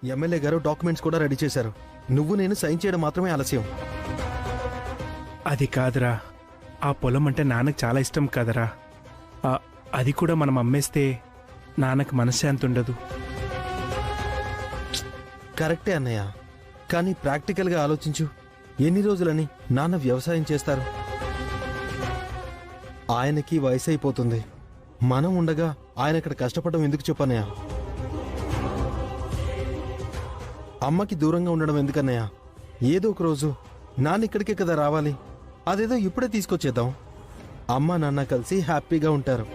MLA గారు documents కూడా ready చేశారు. నువ్వు నేను సైన్ చేయడం మాత్రమే ఆలస్యం. అది కాదురా, ఆ పొలం అంటే నాన్నకు చాలా ఇష్టం కదరా. అది కూడా మనం అమ్మేస్తే నాన్నకు మనశ్శాంతి ఉండదు. కరెక్టే అన్నయ్య, కానీ ప్రాక్టికల్గా ఆలోచించు. ఎన్ని రోజులని నాన్న వ్యవసాయం చేస్తారు? ఆయనకి వయసు అయిపోతుంది. మనం ఉండగా ఆయన ఇక్కడ కష్టపడడం ఎందుకు చెప్పన్నయ్య? అమ్మకి దూరంగా ఉండడం ఎందుకన్నయ్య? ఏదో ఒక రోజు నాన్న ఇక్కడికే కదా రావాలి. అదేదో ఇప్పుడే తీసుకొచ్చేద్దాం. అమ్మ నాన్న కలిసి హ్యాపీగా ఉంటారు.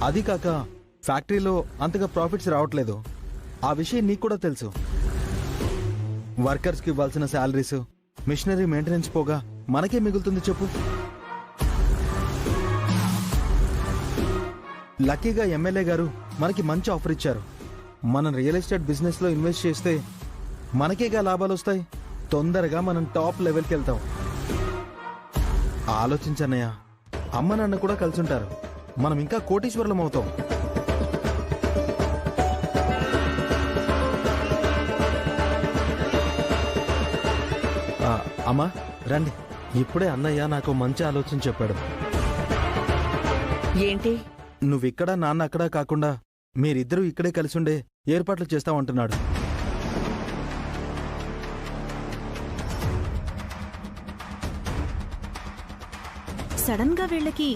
అది కాక ఫ్యాక్టరీలో అంతగా ప్రాఫిట్స్ రావట్లేదు. ఆ విషయం నీకు కూడా తెలుసు. వర్కర్స్కి ఇవ్వాల్సిన శాలరీస్, మిషనరీ మెయింటెనెన్స్ పోగా మనకే మిగులుతుంది చెప్పు. లక్కీగా ఎమ్మెల్యే గారు మనకి మంచి ఆఫర్ ఇచ్చారు. మనం రియల్ ఎస్టేట్ బిజినెస్లో ఇన్వెస్ట్ చేస్తే మనకేగా లాభాలు వస్తాయి. తొందరగా మనం టాప్ లెవెల్కి వెళ్తాం. ఆలోచించన్నయ్య, అమ్మ నాన్న కూడా కలిసి ఉంటారు. మనం ఇంకా కోటీశ్వరులం అవుతాం. అమ్మా రండి. ఇప్పుడే అన్నయ్య నాకు మంచి ఆలోచన చెప్పాడు. ఏంటి? నువ్విక్కడ నాన్న అక్కడ కాకుండా మీరిద్దరూ ఇక్కడే కలిసి ఉండే ఏర్పాట్లు చేస్తామంటున్నాడు. సడన్ గా వీళ్ళకి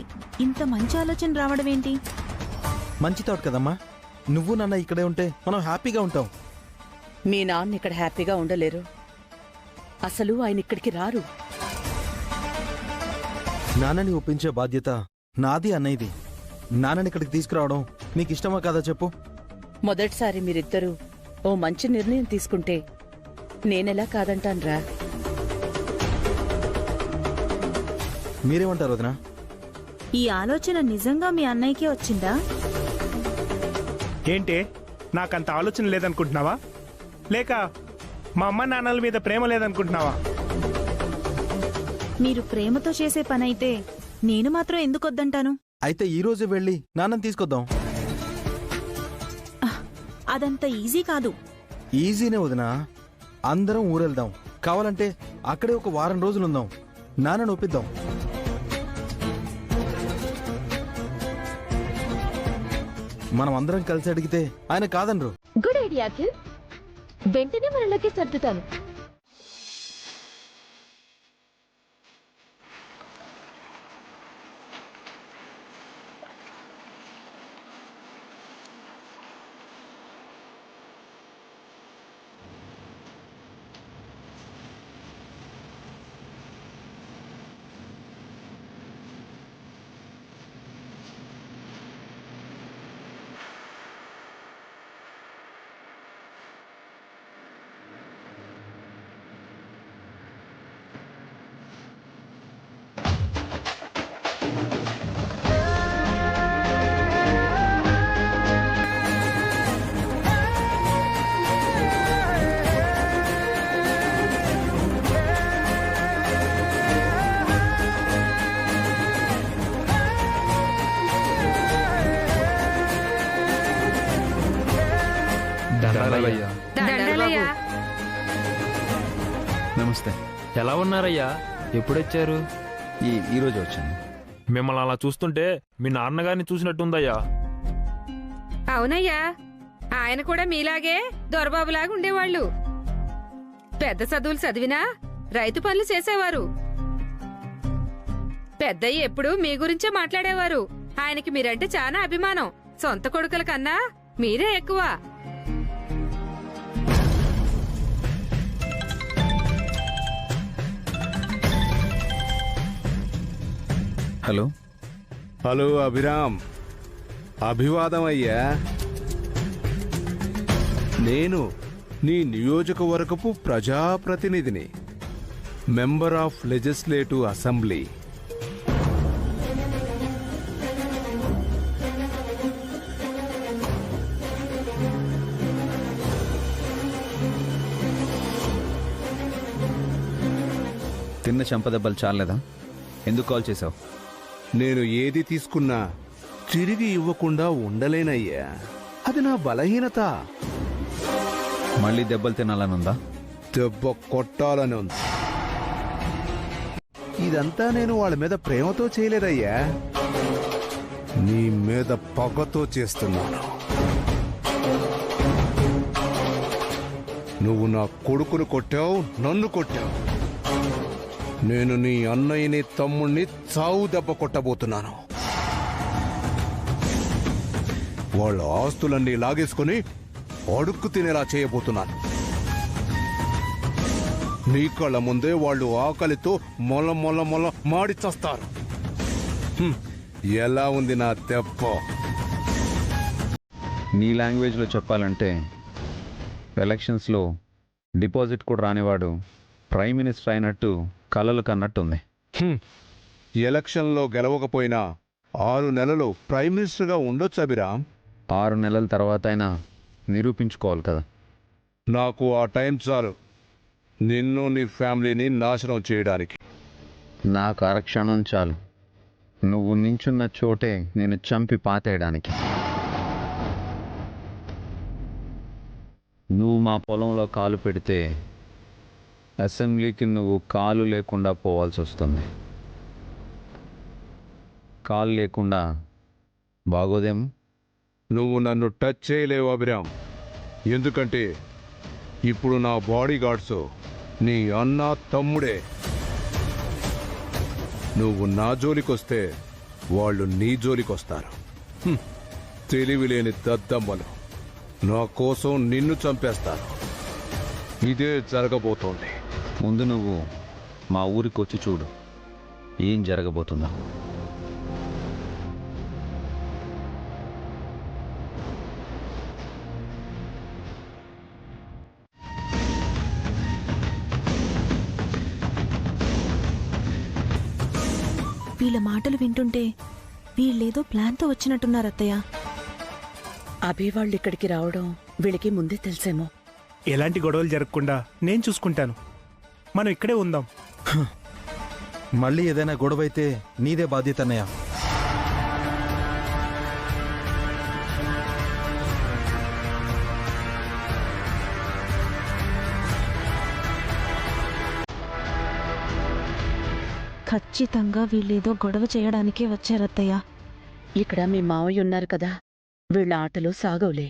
ఇంత మంచి ఆలోచన రావడం ఏంటి? మంచి థాట్ కదమ్మా. నువ్వు నాన్న ఇక్కడే ఉంటే మనం హ్యాపీగా ఉంటాం. మీ నాన్న ఇక్కడ హ్యాపీగా ఉండలేరు. అసలు ఆయన ఇక్కడికి రారు. నాన్నని ఒప్పించే బాధ్యత నాది అన్నయ్యది. నాన్నని ఇక్కడికి తీసుకురావడం నీకు ఇష్టమా కాదా చెప్పు. మొదటిసారి మీరిద్దరూ ఓ మంచి నిర్ణయం తీసుకుంటే నేనెలా కాదంటాన్రా? మీరేమంటారు వదినా? ఈ ఆలోచన నిజంగా మీ అన్నయ్యకే వచ్చిందా? ఏంటే, నాకంత ఆలోచన లేదనుకుంటున్నావా? లేక మా అమ్మ నాన్నల మీద ప్రేమ లేదనుకుంటున్నావా? మీరు ప్రేమతో చేసే పనైతే నేను మాత్రం ఎందుకు వద్దంటాను? అయితే ఈ రోజు వెళ్ళి నాన్నని తీసుకొద్దాం. అదంత ఈజీ కాదు. ఈజీనే వదినా. అందరం ఊరెళ్దాం. కావాలంటే అక్కడే ఒక వారం రోజులు ఉందాం. నాన్నని ఒప్పిద్దాం. మనం అందరం కలిసి అడిగితే ఆయన కాదనరు. Good idea Akhil. వెంటనే మనలోకి సర్దుతాను. నమస్తే. ఎలా ఉన్నారయ్యా? ఎప్పుడొచ్చారు? ఈరోజు వచ్చాను. మిమ్మల్ని అలా చూస్తుంటే మీ నాన్నగారిని చూసినట్టుందయ్యా. అవునయ్యా, ఆయన కూడా మీలాగే దొరబాబులాగా ఉండేవాళ్ళు. పెద్ద చదువులు చదివినా రైతు పనులు చేసేవారు. పెద్దయ్య ఎప్పుడు మీ గురించే మాట్లాడేవారు. ఆయనకి మీరంటే చాలా అభిమానం. సొంత కొడుకుల కన్నా మీరే ఎక్కువ. హలో హలో అభిరామ్, అభివాదం అయ్యా. నేను నీ నియోజకవర్గపు ప్రజాప్రతినిధిని, మెంబర్ ఆఫ్ లెజిస్లేటివ్ అసెంబ్లీ. తిన్న చంపదెబ్బలు చాలేదా? ఎందుకు కాల్ చేసావు? నేను ఏది తీసుకున్నా తిరిగి ఇవ్వకుండా ఉండలేనయ్యా. అది నా బలహీనత. మళ్ళీ దెబ్బలు తినాలనుందా? దెబ్బ కొట్టాలని ఉంది. ఇదంతా నేను వాళ్ళ మీద ప్రేమతో చేయలేదయ్యా, నీ మీద పగతో చేస్తున్నాను. నువ్వు నా కొడుకును కొట్టావు, నన్ను కొట్టావు. నేను నీ అన్నయ్యని తమ్ముణ్ణి చావు దెబ్బ కొట్టబోతున్నాను. వాళ్ళ ఆస్తులన్నీ లాగేసుకుని అడుక్కు తినేలా చేయబోతున్నాను. నీ కళ్ళ ముందే వాళ్ళు ఆకలితో మొల మొల మొల మాడి చస్తారు. ఎలా ఉంది నా దెబ్బ? నీ లాంగ్వేజ్లో చెప్పాలంటే ఎలక్షన్స్లో డిపాజిట్ కూడా రానివాడు ప్రైమ్ మినిస్టర్ అయినట్టు కలలు కన్నట్టుంది. ఎలక్షన్లో గెలవకపోయినా 6 నెలలు ప్రైమ్ మినిస్టర్గా ఉండొచ్చు అభిరామ్. 6 నెలల తర్వాత అయినా నిరూపించుకోవాలి కదా. నాకు ఆ టైం చాలు నిన్ను నీ ఫ్యామిలీని నాశనం చేయడానికి. నాకు ఆరక్షణం చాలు నువ్వు నించున్న చోటే నేను చంపి పాతేయడానికి. నువ్వు మా పొలంలో కాలు పెడితే అసెంబ్లీకి నువ్వు కాలు లేకుండా పోవాల్సి వస్తుంది. కాలు లేకుండా బాగోదేం. నువ్వు నన్ను టచ్ చేయలేవు అభిరామ్, ఎందుకంటే ఇప్పుడు నా బాడీ గార్డ్స్ నీ అన్న తమ్ముడే. నువ్వు నా జోలికొస్తే వాళ్ళు నీ జోలికొస్తారు. తెలివిలేని దద్దమ్మలు నా కోసం నిన్ను చంపేస్తారు. ఇదే జరగబోతోంది. ముందు నువ్వు మా ఊరికి వచ్చి చూడు ఏం జరగబోతుందో. వీళ్ళ మాటలు వింటుంటే వీళ్ళేదో ప్లాన్తో వచ్చినట్టున్నారు అత్తయ్య. అభి వాళ్ళు ఇక్కడికి రావడం వీళ్ళకి ముందే తెలిసేమో. ఎలాంటి గొడవలు జరగకుండా నేను చూసుకుంటాను. మనం ఇక్కడే ఉందాం. మళ్ళీ ఏదైనా గొడవ అయితే నీదే బాధ్యత అన్నయ్య. ఖచ్చితంగా వీళ్ళేదో గొడవ చేయడానికే వచ్చారత్తయ్య. ఇక్కడ మీ మావయ్య ఉన్నారు కదా, వీళ్ళ ఆటలు సాగవులే.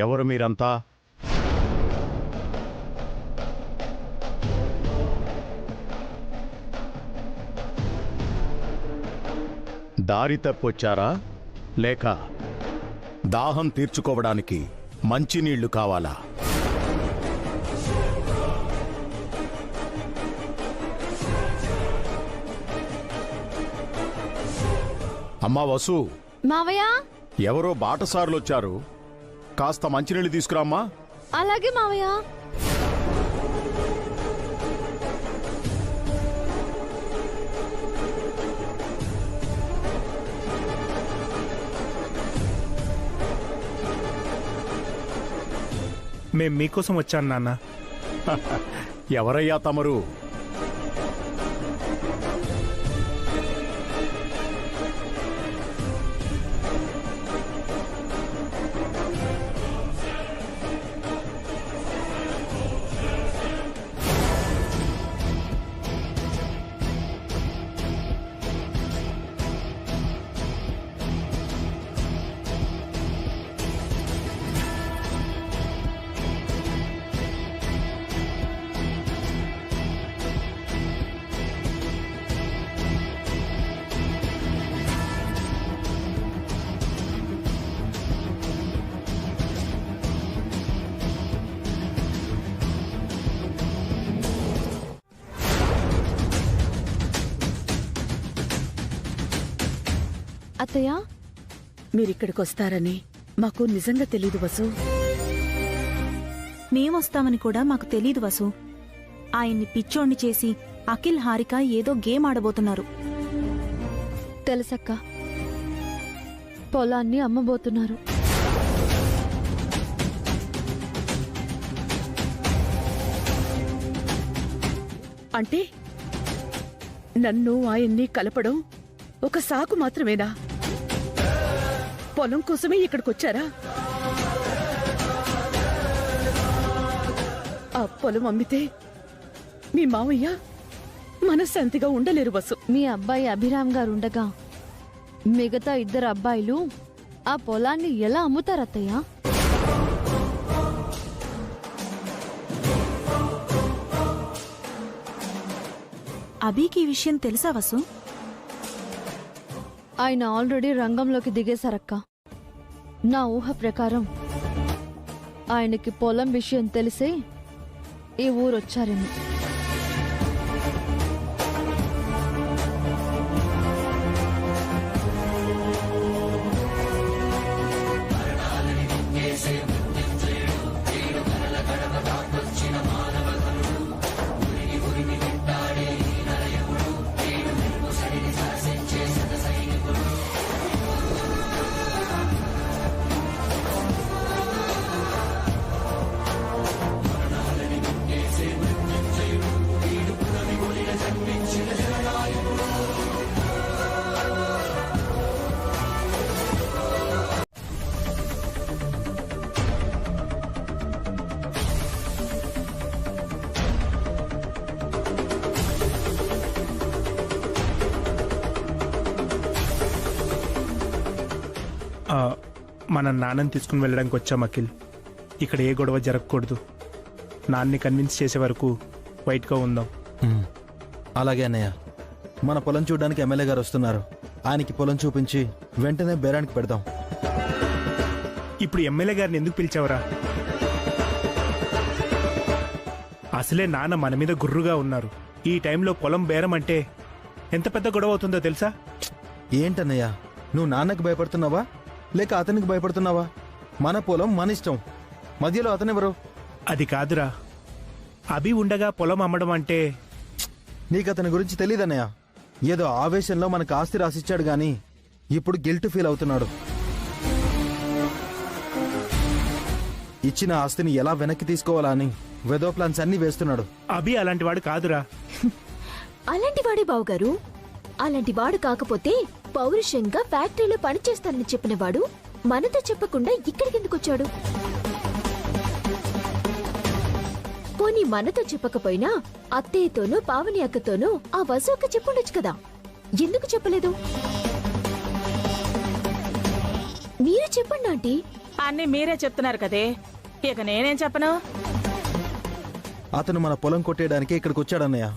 ఎవరు మీరంతా? దారి తప్పొచ్చారా లేక దాహం తీర్చుకోవడానికి మంచినీళ్లు కావాలా? అమ్మా వసు, మావయ్య. ఎవరో బాటసారులొచ్చారు, కాస్త మంచినీళ్ళు తీసుకురామ్మా. అలాగే మావయ్య. మేం మీకోసం వచ్చాను నాన్న. ఎవరయ్యా తమరు? అత్తయ్య, మీరిక్కడికొస్తారని మాకు నిజంగా తెలీదు వసు. మేమొస్తామని కూడా మాకు తెలీదు వసు. ఆయన్ని పిచ్చోణ్ణి చేసి అఖిల్ హారిక ఏదో గేమ్ ఆడబోతున్నారు. తెలుసక్క, పొలాన్ని అమ్మబోతున్నారు. అంటే నన్ను ఆయన్ని కలపడం ఒక సాకు మాత్రమేనా? పొలం కోసమే ఇక్కడికొచ్చారా? ఆ పొలం అమ్మితే మీ మావయ్య మనశ్శాంతిగా ఉండలేరు వసు. మీ అబ్బాయి అభిరామ్ గారు ఉండగా మిగతా 2 అబ్బాయిలు ఆ పొలాన్ని ఎలా అమ్ముతారత్తయ్య? అభికి ఈ విషయం తెలుసా వసు? ఆయన ఆల్రెడీ రంగంలోకి దిగేశారక్క. నా ఊహ ప్రకారం ఆయనకి పొలం విషయం తెలిసే ఈ ఊరొచ్చారేమో. మన నాన్నని తీసుకుని వెళ్ళడానికి వచ్చాం అఖిల్. ఇక్కడ ఏ గొడవ జరగకూడదు. నాన్ని కన్విన్స్ చేసే వరకు వైట్గా ఉందాం. అలాగే అన్నయ్య. మన పొలం చూడడానికి ఎమ్మెల్యే గారు వస్తున్నారు. ఆయనకి పొలం చూపించి వెంటనే బేరానికి పెడదాం. ఇప్పుడు ఎమ్మెల్యే గారిని ఎందుకు పిలిచావురా? అసలే నాన్న మన మీద గుర్రుగా ఉన్నారు. ఈ టైంలో పొలం బేరం అంటే ఎంత పెద్ద గొడవ అవుతుందో తెలుసా? ఏంటన్నయ్య, నువ్వు నాన్నకి భయపడుతున్నావా లేక అతనికి భయపడుతున్నావా? మన పొలం మన ఇష్టం, మధ్యలో అతనెవరు? అది కాదురా, అభి ఉండగా పొలం అమ్మడం అంటే. నీకు అతని గురించి తెలీదన్నయ్య. ఏదో ఆవేశంలో మనకు ఆస్తి రాసిచ్చాడు గాని ఇప్పుడు గిల్ట్ ఫీల్ అవుతున్నాడు. ఇచ్చిన ఆస్తిని ఎలా వెనక్కి తీసుకోవాలా అని వెదో ప్లాన్స్ అన్ని వేస్తున్నాడు. అభి అలాంటి వాడు కాదురా. అలాంటి వాడే బావుగారు. అలాంటి వాడు కాకపోతే పౌరుషంగా ఫ్యాక్టరీలో పనిచేస్తానని చెప్పిన వాడు మనతో చెప్పకుండా ఇక్కడికి ఎందుకు వచ్చాడు? పోనీ మనతో చెప్పకపోయినా అత్తయ్యతోనూ పావని అక్కతోనూ ఆ వసు అక్క చెప్పుండొచ్చు కదా. ఎందుకు చెప్పలేదు? మీరు చెప్పండి ఆంటీ. అన్నీ మీరే చెప్తున్నారు కదే, ఇక నేనేం చెప్పను? అతను మన పొలం కొట్టేయడానికి ఇక్కడికి వచ్చాడన్నయ్య.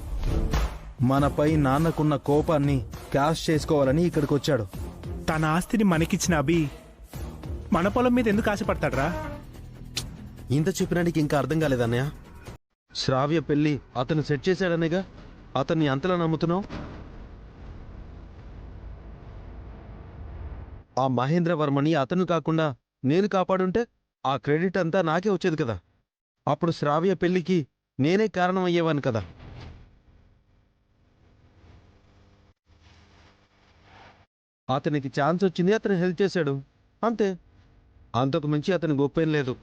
మనపై నాన్నకున్న కోపాన్ని క్యాష్ చేసుకోవాలని ఇక్కడికి వచ్చాడు. తన ఆస్తిని మనకిచ్చిన అభి మన పొలం మీద ఎందుకు ఆశపడతాడ్రా? ఇంత చెప్పినానికి ఇంకా అర్థం కాలేదన్నయ్య. శ్రావ్య పెళ్లి అతను సెట్ చేశాడనేగా అతన్ని అంతలా నమ్ముతున్నావు? ఆ మహేంద్రవర్మని అతను కాకుండా నేను కాపాడుంటే ఆ క్రెడిట్ అంతా నాకే వచ్చేది కదా. అప్పుడు శ్రావ్య పెళ్లికి నేనే కారణం అయ్యేవాను కదా. అతనికి ఛాన్స్ వచ్చింది, అతను హెల్ప్ చేశాడు, అంతే. అంతకు మించి అతని గొప్పేం లేదు.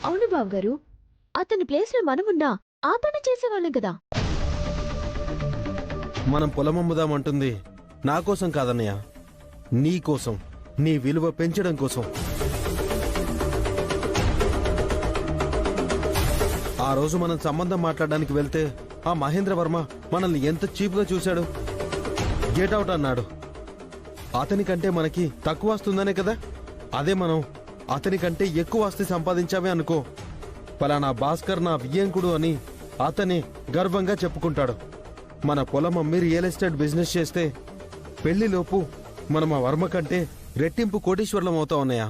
అవును బావగారు, అతని ప్లేస్ లో మనమున్నా ఆ పని చేసేవాళ్ళం కదా. మనం పొలం అమ్ముదామంటుంది నా కోసం కాదన్నయ్య, నీ కోసం, నీ విలువ పెంచడం కోసం. ఆ రోజు మనం సంబంధం మాట్లాడడానికి వెళ్తే ఆ మహేంద్రవర్మ మనల్ని ఎంత చీప్గా చూశాడు. గెట్ అవుట్ అన్నాడు. అతనికంటే మనకి తక్కువ వస్తుందనే కదా. అదే మనం అతనికంటే ఎక్కువ ఆస్తి సంపాదించామే అనుకో, పలానా భాస్కర్ నా వియ్యంకుడు అని అతనే గర్వంగా చెప్పుకుంటాడు. మన పొలం అమ్మి రియల్ ఎస్టేట్ బిజినెస్ చేస్తే పెళ్లిలోపు మనం ఆ వర్మ కంటే రెట్టింపు కోటీశ్వర్లం అవుతా ఉన్నాయా?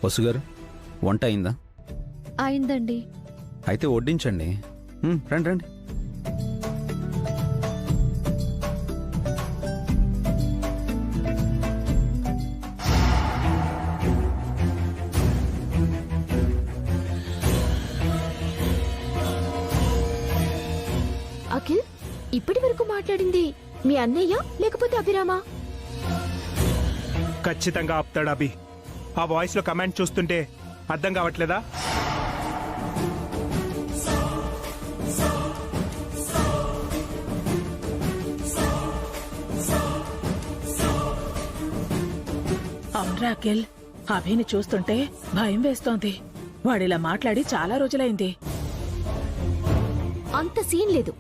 వసుగారు వంట అయిందా? అయిందండి. అయితే వడ్డించండి. రండి రండి. అఖిల్, ఇప్పటి వరకు మాట్లాడింది మీ అన్నయ్య లేకపోతే అభిరామా? ఖచ్చితంగా ఆపుతాడు అభి. ఆ వాయిస్ లో కమాండ్ చూస్తుంటే అర్థం కావట్లేదా? అవునరా అఖిల్, అభిని చూస్తుంటే భయం వేస్తోంది. వాడిలా మాట్లాడి చాలా రోజులైంది. అంత సీన్ లేదు.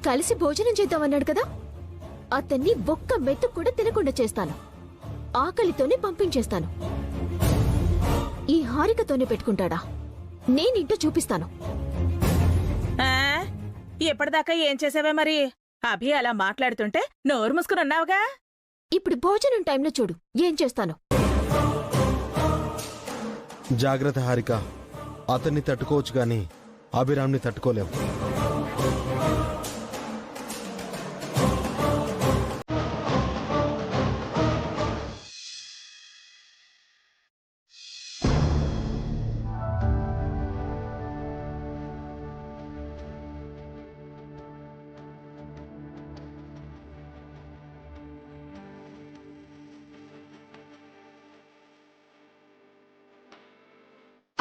కలిసి భోజనం చేద్దామన్నాడు కదా, అతన్ని ఒక్క మెత్తు కూడా తినకుండా చేస్తాను. ఆకలితోనే పంపించేస్తాను. ఈ హారికతోనే పెట్టుకుంటాడా? నేనింటో చూపిస్తాను. ఎప్పటిదాకా ఏం చేసావే మరి? అభి అలా మాట్లాడుతుంటే నోరు మూసుకుని ఉన్నావుగా. ఇప్పుడు భోజనం టైంలో చూడు ఏం చేస్తాను. జాగ్రత్త హారిక, అతన్ని తట్టుకోవచ్చు గాని అభిరామ్ని తట్టుకోలేం.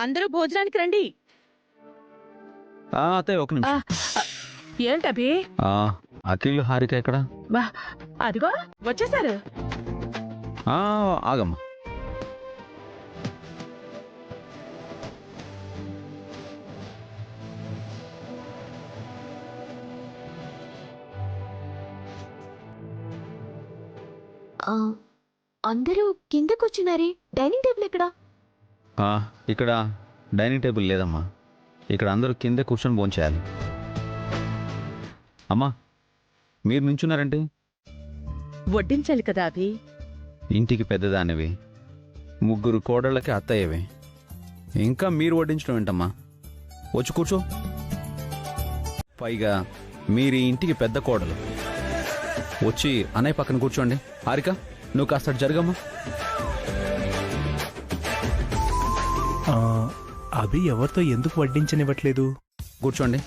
అందరూ భోజనానికి రండి. అత్తయ్య ఒక నిమిషం. ఏంటభి? అఖిల్ హారిక ఎక్కడ? అదిగో వచ్చేసారు. ఆగమ్మా. అందరూ కిందకొచ్చినారే, డైనింగ్ టేబుల్ ఎక్కడా? ఇక్కడ డైనింగ్ టేబుల్ లేదమ్మా. ఇక్కడ అందరూ కింద కూర్చొని భోంచేయాలి. అమ్మా, మీరు నించున్నారంటే వడ్డించాలి కదా అభి. ఇంటికి పెద్దదానివి, ముగ్గురు కోడళ్ళకి అత్తయ్యవి, ఇంకా మీరు వడ్డించడం ఏంటమ్మా? వచ్చి కూర్చో. పైగా మీరు ఈ ఇంటికి పెద్ద కోడలు. వచ్చి అన్నయ్య పక్కన కూర్చోండి. హారిక, నువ్వు కాస్త జరగమ్మా. అభి ఎవరితో ఎందుకు వడ్డించనివ్వట్లేదు? కూర్చోండి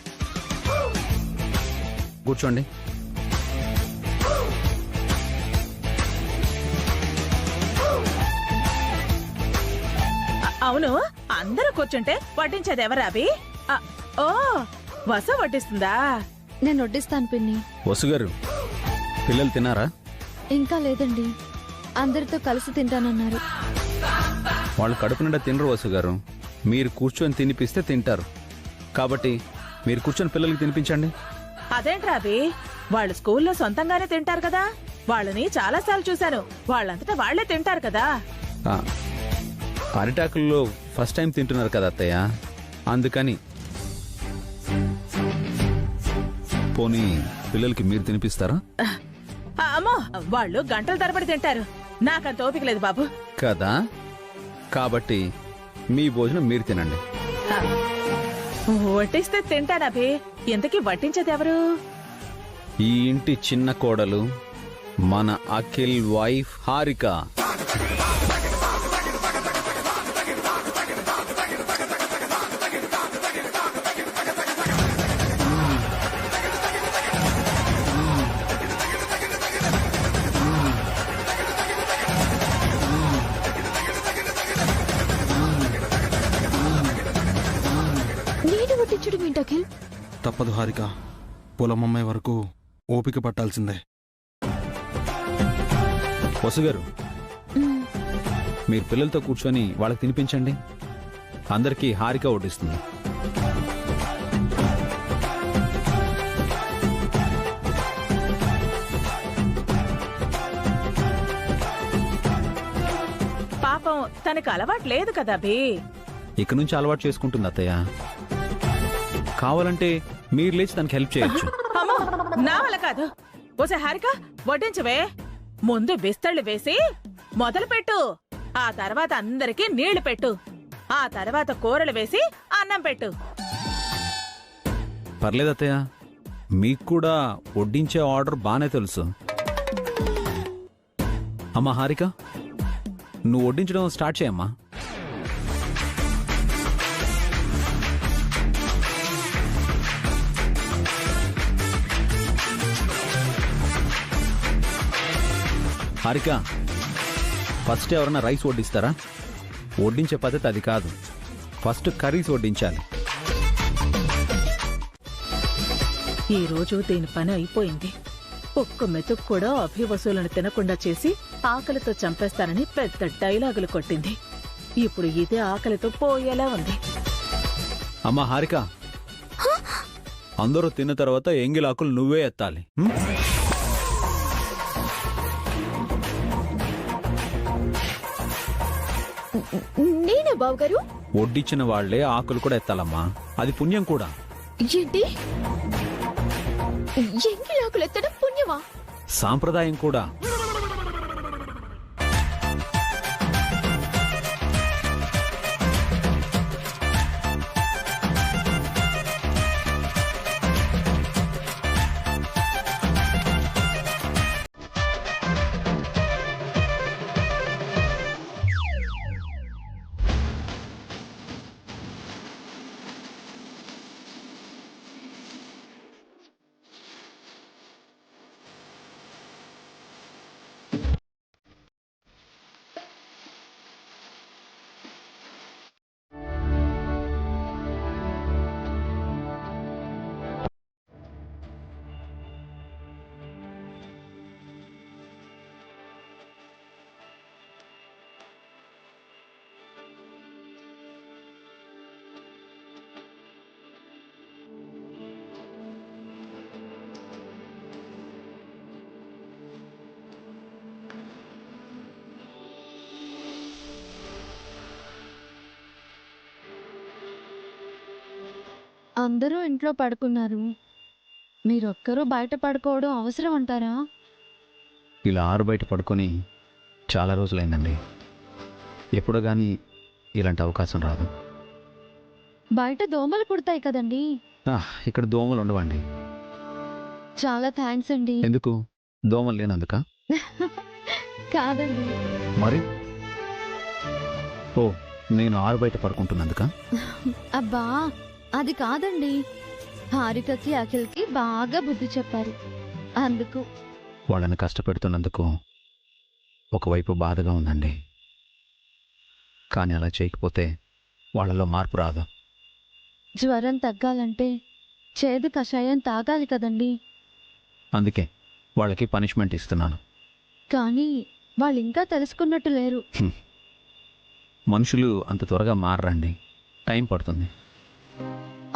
కూర్చోండి. అవును, అందరూ కూర్చుంటే వడ్డించేది ఎవరా అభి? ఓ, వస వడ్డిస్తుందా? నేను వడ్డిస్తాను పిన్ని. వసుగారు, పిల్లలు తిన్నారా? ఇంకా లేదండి, అందరితో కలిసి తింటానన్నారు. వాళ్ళు కడుపు నిండా తినరు వసుగారు. మీరు కూర్చొని తినిపిస్తే తింటారు. కాబట్టి మీరు కూర్చొని పిల్లలకి తినిపించండి. అదేంట్రా అభి, వాళ్ళు స్కూల్లో సొంతంగానే తింటారు కదా. వాళ్ళని చాలాసార్లు చూశాను, వాళ్ళంతటా వాళ్లే తింటారు కదా. అరిటాకుల్లో ఫస్ట్ టైం తింటున్నారు కదా అత్తయ్య, అందుకని. పోనీ పిల్లలకి మీరు తినిపిస్తారా? అమ్మో, వాళ్ళు గంటల తరబడి తింటారు, నాకంత ఓపిక లేదు బాబు. కదా, కాబట్టి మీ భోజనం మీరు తినండి. వడ్డిస్తే తింటానభి. ఇంతకీ వడ్డించేది ఎవరు? ఈ ఇంటి చిన్న కోడలు మన అఖిల్ వైఫ్ హారిక. నేను వడ్డించడం ఏంటి అఖిల్? తప్పదు హారిక, పొలమమ్మాయి వరకు ఓపిక పట్టాల్సిందే. వసుగారు, మీరు పిల్లలతో కూర్చొని వాళ్ళకి తినిపించండి. అందరికీ హారిక వడ్డిస్తుంది. పాపం తనకు అలవాటు లేదు కదా అభి. ఇక నుంచి అలవాటు చేసుకుంటుంది అత్తయ్య. కావాలంటే మీరు లేచి తనకి హెల్ప్ చేయొచ్చు. అమ్మో, నా వల్ల కాదు. ఓసే హారిక, వడ్డించవే. ముందు విస్తళ్ళు వేసి మొదలు పెట్టు. ఆ తర్వాత అందరికీ నీళ్లు పెట్టు. ఆ తర్వాత కూరలు వేసి అన్నం పెట్టు. పర్లేదు అత్తయ్య, మీకు కూడా వడ్డించే ఆర్డర్ బానే తెలుసు. అమ్మా హారిక, నువ్వు వడ్డించడం స్టార్ట్ చేయమ్మా. హారిక, ఫస్ట్ ఎవరన్నా రైస్ వడ్డిస్తారా? వడ్డించే పద్ధతి అది కాదు, ఫస్ట్ కర్రీస్ వడ్డించాలి. ఈ రోజు దీని పని అయిపోయింది. ఒక్క మెతుకు కూడా అభివసులను తినకుండా చేసి ఆకలితో చంపేస్తానని పెద్ద డైలాగులు కొట్టింది. ఇప్పుడు ఇదే ఆకలితో పోయేలా ఉంది. అమ్మా హారిక, అందరూ తిన్న తర్వాత ఎంగిలాకులు నువ్వే ఎత్తాలి. నేనే బావగారు. వడ్డించిన వాళ్లే ఆకులు కూడా ఎత్తాలమ్మా, అది పుణ్యం కూడా. ఏంటి? ఎంగిలాకులు ఎత్తడం పుణ్యమా? సాంప్రదాయం కూడా. అందరూ ఇంట్లో పడుకున్నారు, మీరొక్కరూ బయట పడుకోవడం అవసరం అంటారా? ఇలా ఆరు బయట పడుకొని చాలా రోజులైందండి. ఎప్పుడో కానీ ఇలాంటి అవకాశం రాదు. బయట దోమలు కుడతాయి కదండి. ఇక్కడ దోమలు ఉండవండి. చాలా థ్యాంక్స్ అండి. ఎందుకు? దోమలు లేనందుక? కాదండి. మరి ఓ, నేను ఆరు బయట పడుకుంటున్నందుక? అబ్బా అది కాదండి, హారికకి అఖిల్కి బాగా బుద్ధి చెప్పారు అందుకు. వాళ్ళని కష్టపెడుతున్నందుకు ఒకవైపు బాధగా ఉందండి, కానీ అలా చేయకపోతే వాళ్ళలో మార్పు రాదు. జ్వరం తగ్గాలంటే చేదు కషాయం తాగాలి కదండి. అందుకే వాళ్ళకి పనిష్మెంట్ ఇస్తున్నాను. కానీ వాళ్ళు ఇంకా తెలుసుకున్నట్టు లేరు. మనుషులు అంత త్వరగా మారరండి, టైం పడుతుంది.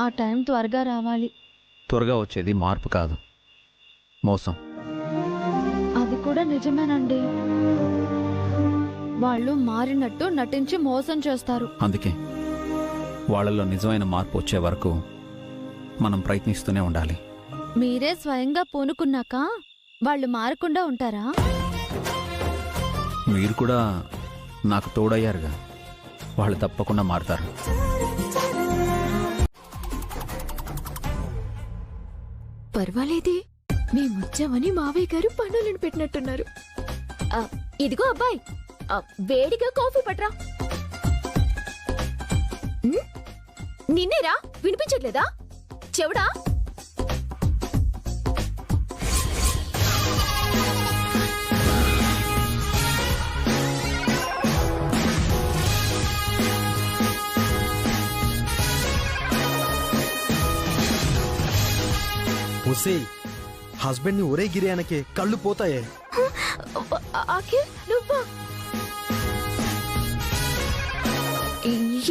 ఆ టైం త్వరగా రావాలి. త్వరగా వచ్చేది మార్పు కాదు, మోసం. అది కూడా నిజమేనండి, వాళ్ళు మారినట్టు నటించి మోసం చేస్తారు. అందుకే వాళ్ళలో నిజమైన మార్పు వచ్చే వరకు మనం ప్రయత్నిస్తూనే ఉండాలి. మీరే స్వయంగా పూనుకున్నాక వాళ్ళు మారకుండా ఉంటారా? మీరు కూడా నాకు తోడయ్యారుగా, వాళ్ళు తప్పకుండా మారుతారు. పర్వాలేదే, మేమొచ్చామని మావయ్య గారు పనులను పెట్టినట్టున్నారు. ఇదిగో అబ్బాయి, వేడిగా కాఫీ పట్రా. నిన్నేరా, వినిపించట్లేదా? చెవుడా? ఒసే, హస్బెండ్ ని ఒరే గిరియానకే కళ్ళు పోతాయే. అఖిల్ నువ్వా?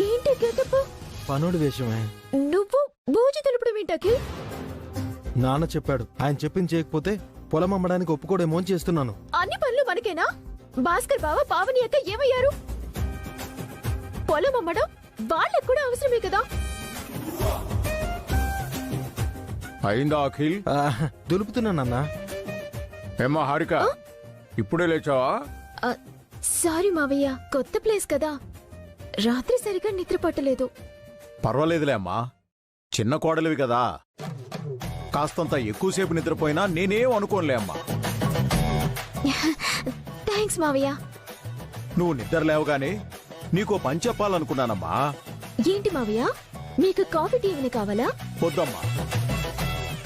ఏంటి గెటప్? పనుడు వేషమే. నువ్వు బూజు తెలుపడం ఏంటి అఖిల్? నాన్న చెప్పాడు, ఆయన చెప్పింది చేయకపోతే పొలం అమ్మడానికి ఒప్పుకోడేమో అని చేస్తున్నాను. అన్ని పనులు మనకేనా? భాస్కర్ బావ, పావని అక్క ఏమయ్యారు? పొలం అమ్మడం వాళ్ళకు కూడా అవసరమే కదా. అయిందా అఖిల్? దులుపుతున్నానన్నా. ఏమ్మా హారిక, ఇప్పుడే లేచావా? సారీ మావయ్య, కొత్త ప్లేస్ కదా, రాత్రి సరిగా నిద్ర పట్టలేదు. పర్వాలేదులే అమ్మా, చిన్న కోడలివి కదా, కాస్తంత ఎక్కువసేపు నిద్రపోయినా నేనేం అనుకోనులే అమ్మా. థ్యాంక్స్ మావయ్య. నువ్వు నిద్ర లేవగానే నీకో పని చెప్పాలనుకున్నానమ్మా. ఏంటి మావయ్య, మీకు కాఫీ టీ ఏమైనా కావాలా? వద్దమ్మా,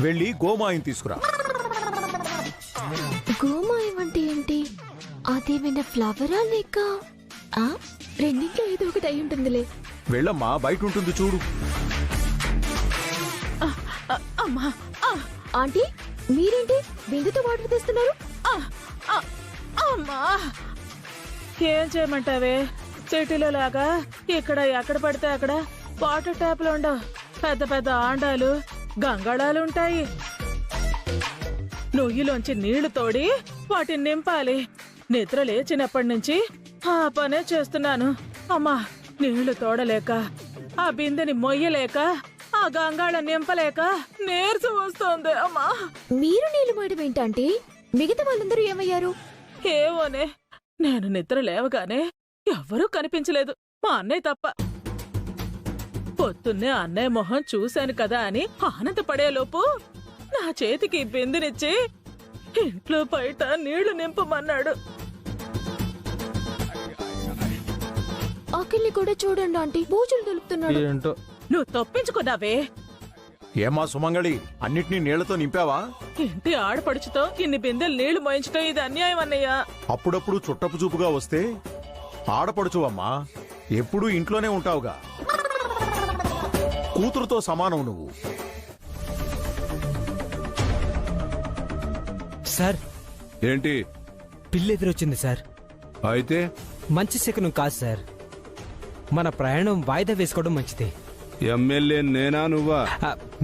వెళ్ళి గోమాయం తీసుకురా. గోమాయం అంటే ఏంటి? అదేమైనా ఫ్లవరా లేక? రెండింట్లో ఏదో ఒకటి అయి ఉంటుందిలే. వెళ్ళమ్మా, బయట ఉంటుంది చూడు. ఆంటీ, మీరేంటి బిందుతో వాటర్ తెస్తున్నారు? అమ్మా, ఏం చేయమంటావే? సిటీలో లాగా ఇక్కడ ఎక్కడ పడితే అక్కడ వాటర్ ట్యాప్లు ఉండవు. పెద్ద పెద్ద ఆండాలు, గంగాళాలు ఉంటాయి. నొయ్యిలోంచి నీళ్లు తోడి వాటిని నింపాలి. నిద్ర లేచినప్పటి నుంచి ఆ పనే చేస్తున్నాను. అమ్మా, నీళ్లు తోడలేక, ఆ బిందెని మొయ్యలేక, ఆ గంగాళ నింపలేక నీరసం వస్తోంది. అమ్మా, మీరు నీళ్లు మోయడం ఏంటంటే? మిగతా వాళ్ళందరూ ఏమయ్యారు? ఏమోనే, నేను నిద్ర లేవగానే ఎవ్వరూ కనిపించలేదు, మా అన్నయ్య తప్ప. పొద్దున్నే అన్నయ్య మొహం చూశాను కదా అని ఆనందపడేలోపు నా చేతికి బిందెనిచ్చి ఇంట్లో బయట నీళ్లు నింపమన్నాడు. అఖిల్ని కూడా చూడండి ఆంటీ, బూజులు దులుపుతున్నాడు. నువ్వు తప్పించుకున్నావే. ఏమా సుమంగళి, అన్నిటినీ నీళ్లతో నింపావా? ఇంటి ఆడపడుచుతో ఇన్ని బిందెలు నీళ్లు మోయించడం ఇది అన్యాయం అన్నయ్యా. అప్పుడప్పుడు చుట్టపు చూపుగా వస్తే ఆడపడుచువమ్మా, ఎప్పుడూ ఇంట్లోనే ఉంటావుగా. కూతురుతో సమానం నువ్వు. సార్, ఏంటి? పిల్లి ఎదురొచ్చింది సార్. అయితే మంచి శకునం కాదు సార్. మన ప్రయాణం వాయిదా వేసుకోవడం మంచిది. ఎమ్మెల్యే నేనా నువ్వా?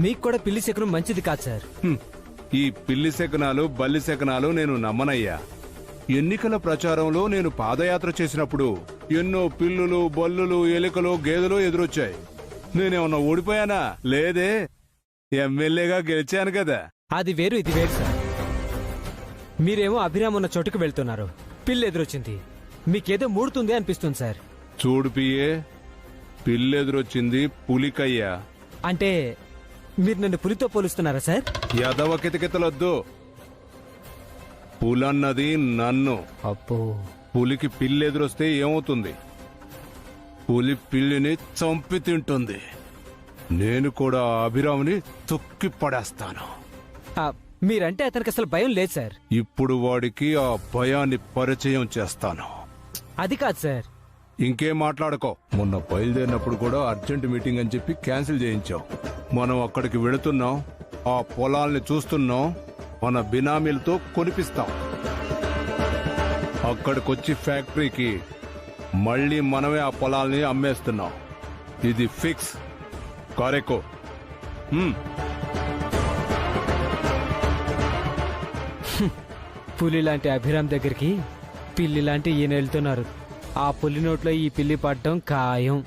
మీకు కూడా పిల్లి శకునం మంచిది కాదు సార్. ఈ పిల్లి శకనాలు బల్లి శకనాలు నేను నమ్మనయ్యా. ఎన్నికల ప్రచారంలో నేను పాదయాత్ర చేసినప్పుడు ఎన్నో పిల్లులు, బల్లులు, ఎలుకలు, గేదెలు ఎదురొచ్చాయి. నేనేమన్నా ఓడిపోయానా? లేదే, ఎమ్మెల్యేగా గెలిచాను కదా. అది వేరు, ఇది వేరు సార్. మీరేమో అభిరామ్ ఉన్న చోటుకు వెళ్తున్నారు, పిల్లి ఎదురొచ్చింది, మీకేదో మూడుతుంది అనిపిస్తుంది సార్. చూడు పియ్యే, పిల్లెదురొచ్చింది పులికయ్యా. అంటే మీరు నన్ను పులితో పోలుస్తున్నారా సార్? యదవ కితకితలొద్దు, పులన్నది నన్ను. అప్పో, పులికి పిల్లెదురొస్తే ఏమవుతుంది? పులి పిల్లిని చంపి తింటుంది. నేను కూడా అభిరాముని తొక్కి పడేస్తాను. మీరంటే అతనికి అసలు భయం లేదు సార్. ఇప్పుడు వాడికి ఆ భయాన్ని పరిచయం చేస్తాను. అది కాదు సార్. ఇంకేం మాట్లాడుకో. మొన్న బయలుదేరినప్పుడు కూడా అర్జెంట్ మీటింగ్ అని చెప్పి క్యాన్సిల్ చేయించాం. మనం అక్కడికి వెళుతున్నాం, ఆ పొలాల్ని చూస్తున్నాం, మన బినామీలతో కొనిపిస్తాం. అక్కడికొచ్చి ఫ్యాక్టరీకి మళ్ళీ మనమే ఆ పొలాల్ని అమ్మేస్తున్నాం. ఇది ఫిక్స్. కారెకో. పులి లాంటి అభిరామ్ దగ్గరికి పిల్లి లాంటి ఈయన వెళ్తున్నారు. ఆ పులి నోట్లో ఈ పిల్లి పడ్డం ఖాయం.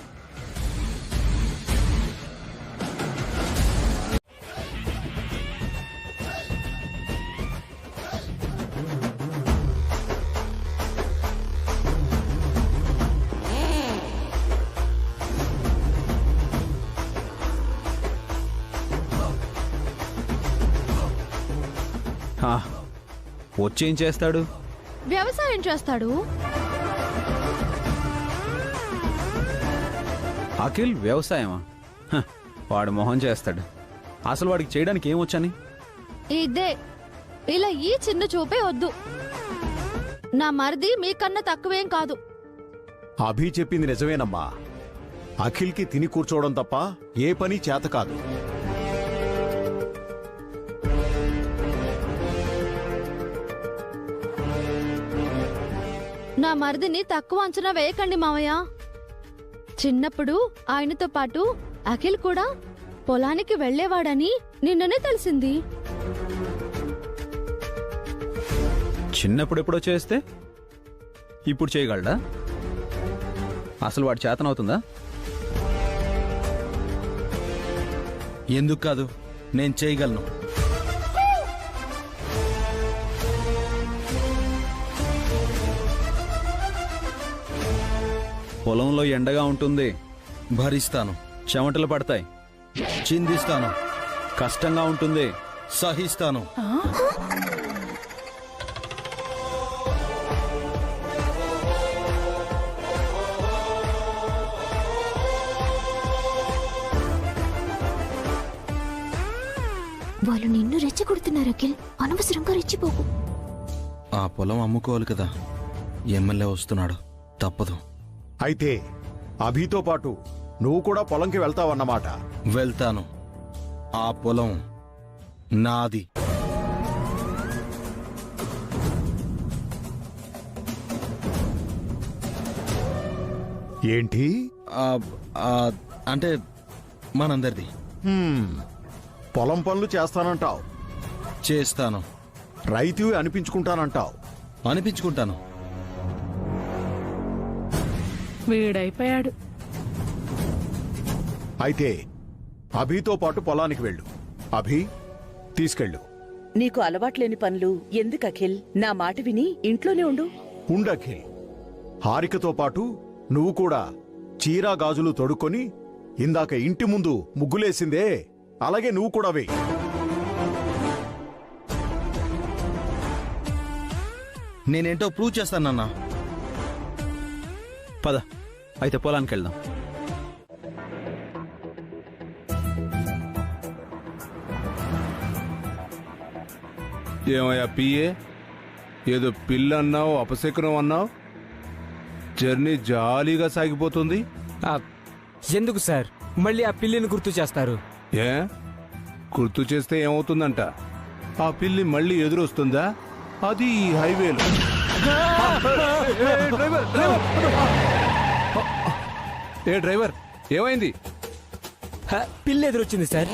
వచ్చేం చేస్తాడు? వ్యవసాయం చేస్తాడు. అఖిల్ వ్యవసాయమా? వాడు మొహం చేస్తాడు. అసలు వాడికి చేయడానికి ఏమొచ్చని? ఇదే, ఇలా ఈ చిన్న చూపే వద్దు. నా మరిది మీకన్నా తక్కువేం కాదు. అభి చెప్పింది నిజమేనమ్మా. అఖిల్కి తిని కూర్చోవడం తప్ప ఏ పని చేత కాదు. నా మరిదిని తక్కువ అంచనా వేయకండి మావయ్య. చిన్నప్పుడు ఆయనతో పాటు అఖిల్ కూడా పొలానికి వెళ్లేవాడని నిన్ననే తెలిసింది. చిన్నప్పుడు ఎప్పుడో చేస్తే ఇప్పుడు చేయగలడా? అసలు వాడు చేతనవుతుందా? ఎందుకు కాదు, నేను చేయగలను. పొలంలో ఎండగా ఉంటుంది, భరిస్తాను. చెమటలు పడతాయి, చిందిస్తాను. కష్టంగా ఉంటుంది, సహిస్తాను. వాళ్ళు నిన్ను రెచ్చగొడుతున్నారు అఖిల్. అనవసరంగా రెచ్చిపోకు. ఆ పొలం అమ్ముకోవాలి కదా. ఎమ్మెల్యే వస్తున్నాడు, తప్పదు. అయితే అభితో పాటు నువ్వు కూడా పొలంకి వెళ్తావన్నమాట. వెళ్తాను. ఆ పొలం నాది. ఏంటి? అంటే మనందరిది. పొలం పనులు చేస్తానంటావు. చేస్తాను. రైతువి అనిపించుకుంటానంటావు. అనిపించుకుంటాను. వీడైపోయాడు. అయితే అభితో పాటు పొలానికి వెళ్ళు. అభి, తీసుకెళ్ళు. నీకు అలవాట్లేని పనులు ఎందుకు అఖిల్? నా మాట విని ఇంట్లోనే ఉండు. ఉండఖిల్, హారికతో పాటు నువ్వు కూడా చీరా గాజులు తొడుక్కొని ఇందాక ఇంటి ముందు ముగ్గులేసిందే, అలాగే నువ్వు కూడా వెయ్యి. నేనేంటో ప్రూవ్ చేస్తానన్నా. పద అయితే పొలానికి వెళ్దాం. ఏమయ్యా పిఏ, ఏదో పిల్ల అన్నావు, అపశకునం అన్నావు. జర్నీ జాలీగా సాగిపోతుంది. ఎందుకు సార్ మళ్ళీ ఆ పిల్లిని గుర్తు చేస్తారు? ఏ గుర్తు చేస్తే ఏమవుతుందంట? ఆ పిల్లి మళ్ళీ ఎదురొస్తుందా? అది ఈ హైవేలో. ఏ డ్రైవర్, ఏమైంది? పిల్లి ఎదురొచ్చింది సార్.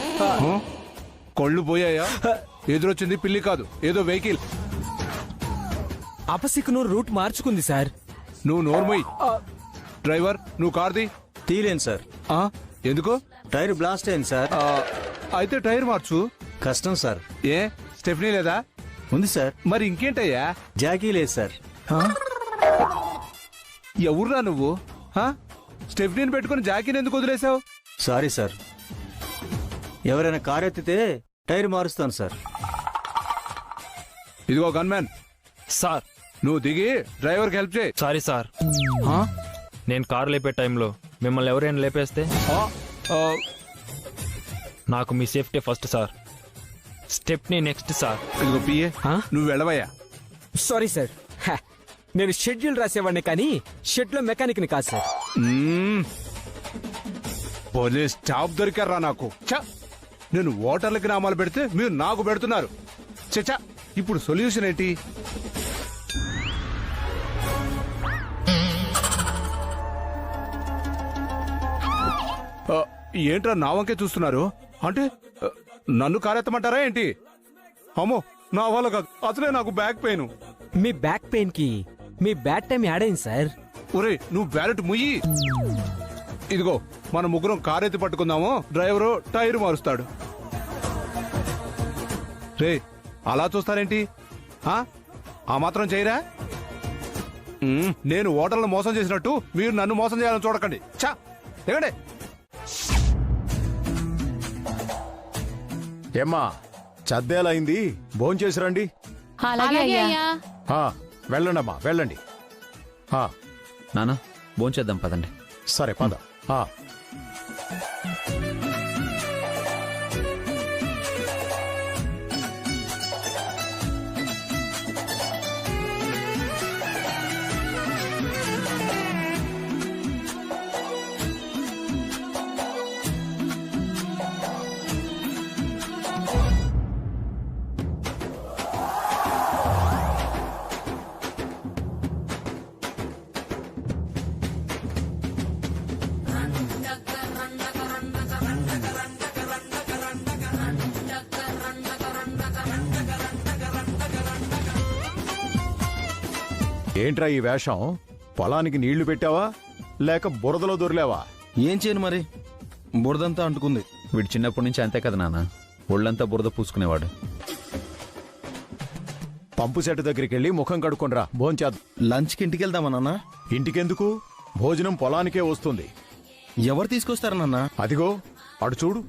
కొళ్ళు పోయాయా? ఎదురొచ్చింది పిల్లి కాదు, ఏదో వెహికల్. అపశకునం రూట్ మార్చుకుంది సార్. నువ్వు నోర్మోయ్. డ్రైవర్, నువ్వు కార్ది తీలేను సార్. ఎందుకు? టైర్ బ్లాస్ట్ అయింది సార్. అయితే టైర్ మార్చు. కష్టం సార్. ఏ స్టెఫ్నీ లేదా? ఉంది సార్. మరి ఇంకేంటయ్యా? జాకీ లేదు సార్. ఎవర్రా నువ్వు? స్టెఫ్నీని పెట్టుకుని జాకీని ఎందుకు వదిలేసావు? సారీ సార్, ఎవరైనా కారు ఎత్తితే టైర్ మారుస్తాను సార్. ఇదిగో గన్మ్యాన్ సార్, నువ్వు దిగి డ్రైవర్కి హెల్ప్ చేయి. సారీ సార్, నేను కారు లేపే టైంలో మిమ్మల్ని ఎవరైనా లేపేస్తే నాకు మీ safety first sir. Stepney next sir. ఇదిగో పిఏ, నువ్వు వెళ్ళవయ్యా. సారీ సార్, నేను షెడ్యూల్ రాసేవాడిని కానీ షెడ్ లో మెకానిక్ ని కాదు సార్. పోలీస్ స్టాప్ దొరికారా నాకు. నేను ఓటర్లకి నామాలు పెడితే మీరు నాకు పెడుతున్నారు. చచ్చా, ఇప్పుడు సొల్యూషన్ ఏంటి? ఏంట్రా నా వంకే చూస్తున్నారు? అంటే నన్ను కారెత్తమంటారా ఏంటి? అమ్మో, నా వల్ల కాదు, అసలే నాకు బ్యాక్ పెయిన్. మీ బ్యాక్ పెయిన్ కి మీ బ్యాడ్ టైం యాడ్ అయింది సార్. ఒరే, నువ్వు బ్యాలెట్ ముయ్యి. ఇదిగో, మన ముగ్గురం కారెత్తి పట్టుకుందాము, డ్రైవరు టైర్ మారుస్తాడు. రే, అలా చూస్తారేంటి? ఆ మాత్రం చేయరా? నేను ఓటర్లను మోసం చేసినట్టు మీరు నన్ను మోసం చేయాలని చూడకండి. చా, దిగండి. ఏమ్మా, చద్దేలైంది, భోంచేసి రండి. వెళ్ళండమ్మా, వెళ్ళండి. నానా, భోంచేద్దాం పదండి. సరే పద. ఏంట్రా ఈ వేషం? పొలానికి నీళ్లు పెట్టావా లేక బురదలో దొరిలేవా? ఏం చేయను మరి, బురదంతా అంటుకుంది. వీడు చిన్నప్పటి నుంచి అంతే కదా నాన్న, ఒళ్ళంతా బురద పూసుకునేవాడు. పంపు సెట్ దగ్గరికి వెళ్ళి ముఖం కడుక్కొనరా, భోంచేద్దాం. లంచ్కి ఇంటికి వెళ్దామా నాన్న? ఇంటికెందుకు? భోజనం పొలానికే వస్తుంది. ఎవరు తీసుకొస్తారు నాన్న? అదిగో అటు చూడు.